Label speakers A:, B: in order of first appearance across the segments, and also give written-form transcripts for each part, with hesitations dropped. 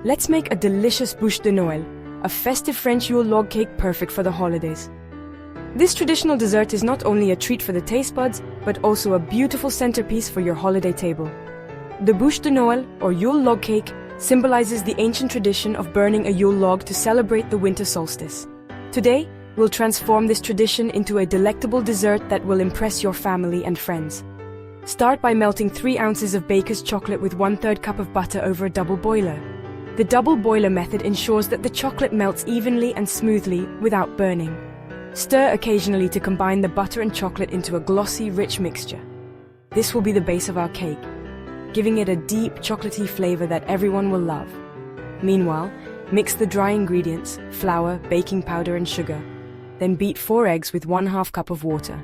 A: Let's make a delicious Bûche de Noël, a festive French Yule log cake perfect for the holidays. This traditional dessert is not only a treat for the taste buds, but also a beautiful centerpiece for your holiday table. The Bûche de Noël, or Yule log cake, symbolizes the ancient tradition of burning a Yule log to celebrate the winter solstice. Today, we'll transform this tradition into a delectable dessert that will impress your family and friends. Start by melting 3 ounces of baker's chocolate with 1/3 cup of butter over a double boiler. The double boiler method ensures that the chocolate melts evenly and smoothly without burning. Stir occasionally to combine the butter and chocolate into a glossy, rich mixture. This will be the base of our cake, giving it a deep, chocolatey flavor that everyone will love. Meanwhile, mix the dry ingredients, flour, baking powder, and sugar. Then beat 4 eggs with 1/2 cup of water.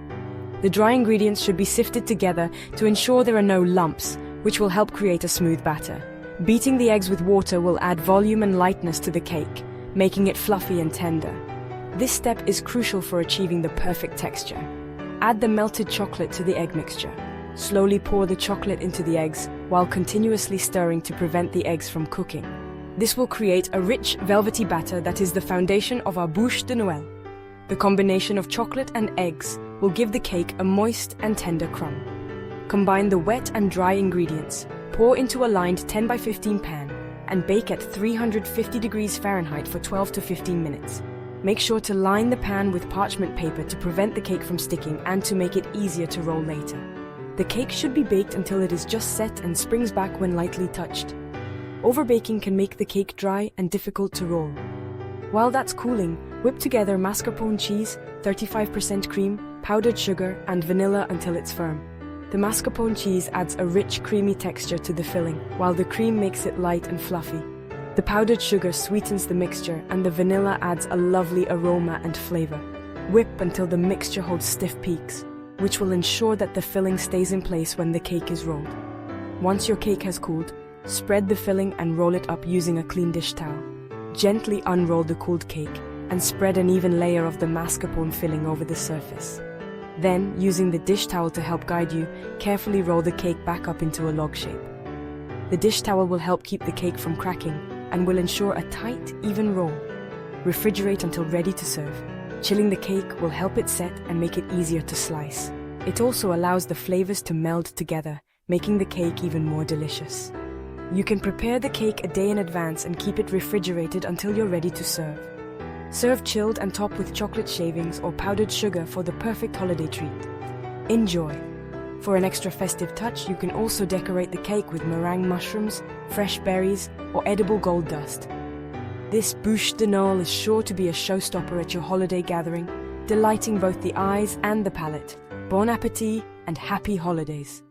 A: The dry ingredients should be sifted together to ensure there are no lumps, which will help create a smooth batter. Beating the eggs with water will add volume and lightness to the cake, making it fluffy and tender. This step is crucial for achieving the perfect texture. Add the melted chocolate to the egg mixture. Slowly pour the chocolate into the eggs while continuously stirring to prevent the eggs from cooking. This will create a rich, velvety batter that is the foundation of our Bûche de Noël. The combination of chocolate and eggs will give the cake a moist and tender crumb. Combine the wet and dry ingredients, pour into a lined 10 by 15 pan, and bake at 350 degrees Fahrenheit for 12 to 15 minutes. Make sure to line the pan with parchment paper to prevent the cake from sticking and to make it easier to roll later. The cake should be baked until it is just set and springs back when lightly touched. Overbaking can make the cake dry and difficult to roll. While that's cooling, whip together mascarpone cheese, 35% cream, powdered sugar, and vanilla until it's firm. The mascarpone cheese adds a rich, creamy texture to the filling, while the cream makes it light and fluffy. The powdered sugar sweetens the mixture, and the vanilla adds a lovely aroma and flavor. Whip until the mixture holds stiff peaks, which will ensure that the filling stays in place when the cake is rolled. Once your cake has cooled, spread the filling and roll it up using a clean dish towel. Gently unroll the cooled cake and spread an even layer of the mascarpone filling over the surface. Then, using the dish towel to help guide you, carefully roll the cake back up into a log shape. The dish towel will help keep the cake from cracking and will ensure a tight, even roll. Refrigerate until ready to serve. Chilling the cake will help it set and make it easier to slice. It also allows the flavors to meld together, making the cake even more delicious. You can prepare the cake a day in advance and keep it refrigerated until you're ready to serve. Serve chilled and top with chocolate shavings or powdered sugar for the perfect holiday treat. Enjoy! For an extra festive touch, you can also decorate the cake with meringue mushrooms, fresh berries, or edible gold dust. This Bûche de Noël is sure to be a showstopper at your holiday gathering, delighting both the eyes and the palate. Bon appétit and happy holidays!